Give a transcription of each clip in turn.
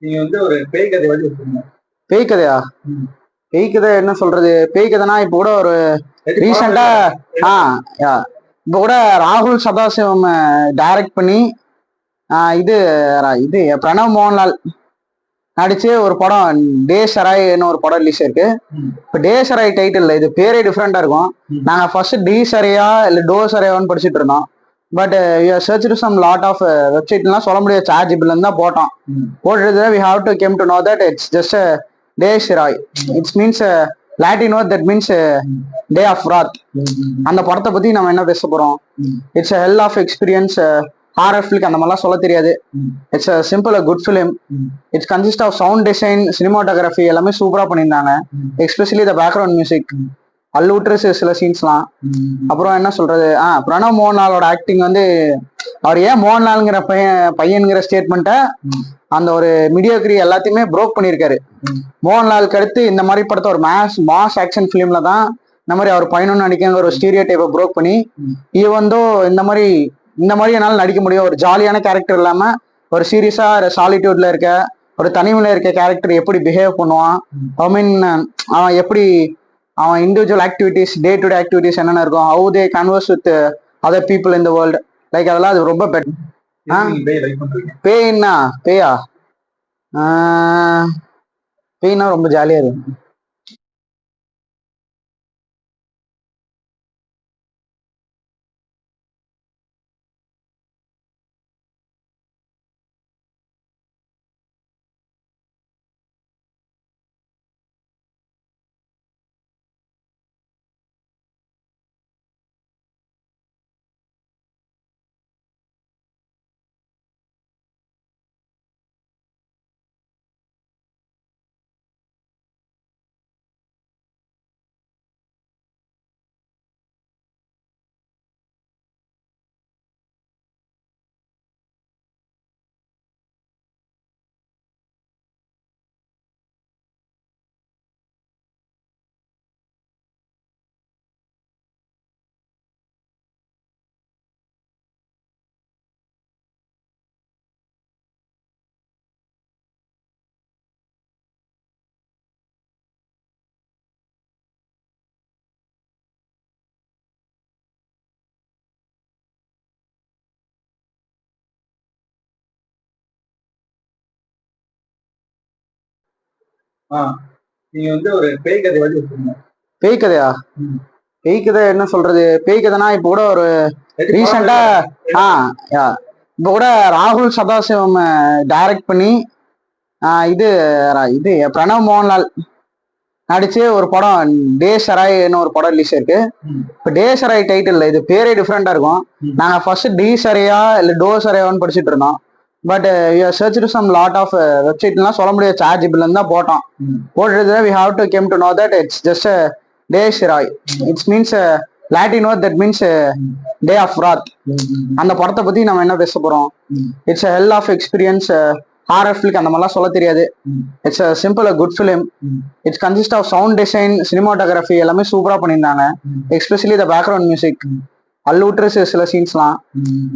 நீங்க வந்து ஒரு பேய் கதை வந்து வச்சிருந்தீங்க. பேய் கதையா? ம். பேய் கதை என்ன சொல்றது? பேய் கதைனா இப்போ கூட ஒரு ரீசெண்டா இப்போ கூட ராகுல் சதாசிவம் டைரக்ட் பண்ணி இது இது பிரணவ் மோகன்லால் நடிச்சு ஒரு படம் டே சராய்னு ஒரு படம் ரிலீஸ் ஆயிருக்கு. இப்போ டே சராய் டைட்டில் இது பேரே டிஃப்ரெண்டா இருக்கும். நாங்கள் ஃபர்ஸ்ட் டி சரையா இல்லை டோ சரையான்னு படிச்சுட்டு இருந்தோம். But search some lot of வெப்சைட்லாம் சொல்ல முடியாது, சார்ஜிபிள் தான் போட்டோம். போட்டுட்டு we have to came to know that it's just Dies Irae. It's means Latin word that means day of wrath. அந்த படத்தை பத்தி நம்ம என்ன பேச போறோம்? It's hell of experience, horror film அந்த மாதிரிலாம் சொல்ல தெரியாது. It's simple good film. It's consist of sound design, cinematography எல்லாமே சூப்பரா பண்ணியிருந்தாங்க. எஸ்பெஷலி த பேக்ரவுண்ட் மியூசிக் அல்லுட்ரு சில சீன்ஸ்லாம். அப்புறம் என்ன சொல்றது, பிரணவ் மோகன்லாலோட ஆக்டிங் வந்து அவர் ஏன் மோகன்லால்ங்கிற பையன்கிற ஸ்டேட்மெண்ட்டை அந்த ஒரு மீடியோக்ரி எல்லாத்தையுமே ப்ரோக் பண்ணியிருக்காரு. மோகன்லாலுக்கு அடுத்து இந்த மாதிரி படத்தை ஒரு மாஸ் ஆக்ஷன் ஃபிலிம்ல தான் இந்த மாதிரி அவர் பையனும் நடிக்கங்கிற ஒரு ஸ்டீரியோ டைப்பை ப்ரோக் பண்ணி வந்து இந்த மாதிரி என்னால் நடிக்க முடியும். ஒரு ஜாலியான கேரக்டர் இல்லாம ஒரு சீரியஸா சாலிட்யூட்ல இருக்க ஒரு தனிமையில இருக்க கேரக்டர் எப்படி பிஹேவ் பண்ணுவான், ஐ மீன் அவன் எப்படி அவன் individual activities, day to day activities என்னென்ன இருக்கும், how they converse with other people in the world, like அதெல்லாம் அது ரொம்ப பெட்டர். பேய்னா பேயா? பேய்னா ரொம்ப ஜாலியா இருக்கும். நீங்க வந்து ஒரு பேய் கதை வந்து வச்சிருந்தீங்க. பேய் கதையா? பேய் கதை என்ன சொல்றது? பேய் கதைனா இப்போ கூட ஒரு ரீசெண்டா இப்போ கூட ராகுல் சதாசிவம் டைரக்ட் பண்ணி இது பிரணவ் மோகன்லால் நடிச்சு ஒரு படம் டே சராய்னு ஒரு படம் ரிலீஸ் ஆயிருக்கு. இப்போ டே சராய் டைட்டில் இது பேரே டிஃப்ரெண்டா இருக்கும். நாங்கள் ஃபர்ஸ்ட் டி சரையா இல்லை டோ சரையான்னு படிச்சுட்டு இருந்தோம். But search some lot of வெப்சைட்லாம் சொல்ல முடியாது, சார்ஜிபிள் தான் போட்டோம். போட்டுட்டு we have to came to know that it's just Dies Irae. It's means Latin word that means day of wrath. அந்த படத்தை பத்தி நம்ம என்ன பேச போறோம்? It's hell of experience, horror film அந்த மாதிரிலாம் சொல்ல தெரியாது. It's simple good film. It's consist of sound design, cinematography எல்லாமே சூப்பரா பண்ணியிருந்தாங்க. எஸ்பெஷலி த பேக்ரவுண்ட் மியூசிக் அல்லுட்ரு சில சீன்ஸ்லாம்.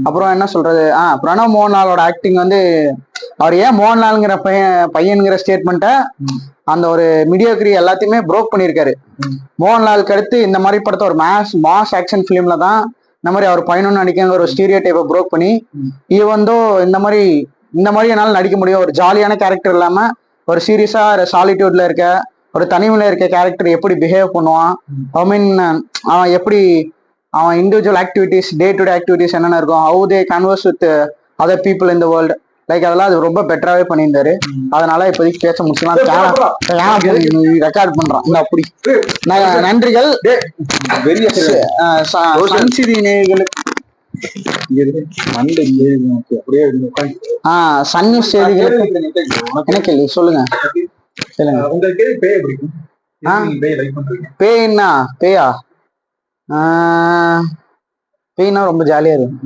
அப்புறம் என்ன சொல்றது, பிரணவ் மோகன்லாலோட ஆக்டிங் வந்து அவர் ஏன் மோகன்லால்ங்கிற பையன்கிற ஸ்டேட்மெண்ட்டை அந்த ஒரு மீடியோக்ரி எல்லாத்தையுமே ப்ரோக் பண்ணியிருக்காரு. மோகன்லாலுக்கு அடுத்து இந்த மாதிரி படத்தை ஒரு மாஸ் ஆக்ஷன் ஃபிலிம்ல தான் இந்த மாதிரி அவர் பையனும் நடிக்கங்கிற ஒரு ஸ்டீரியோ டைப்பை ப்ரோக் பண்ணி வந்து இந்த மாதிரி என்னால் நடிக்க முடியும். ஒரு ஜாலியான கேரக்டர் இல்லாம ஒரு சீரியஸா சாலிட்யூட்ல இருக்க ஒரு தனிமையில இருக்க கேரக்டர் எப்படி பிஹேவ் பண்ணுவான், ஐ மீன் அவன் individual activities, day to day activities என்னென்ன இருக்கும், how they converse with other people in the world, like அதெல்லாம் அது ரொம்ப பெட்டராகவே பண்ணியிருந்தாரு. அதனால இப்போதைக்கு பேச முடிச்சுக்கலாம். ரெக்கார்ட் பண்றான் இந்த அப்படி. நன்றிகள் சன் செய்தி நேயர்களுக்கு. சன் நியூஸ் செய்திகளுக்கு என்ன கேள்வி சொல்லுங்க. பேய்னா பேயா? பேய்னா ரொம்ப ஜாலியா இருக்கும்.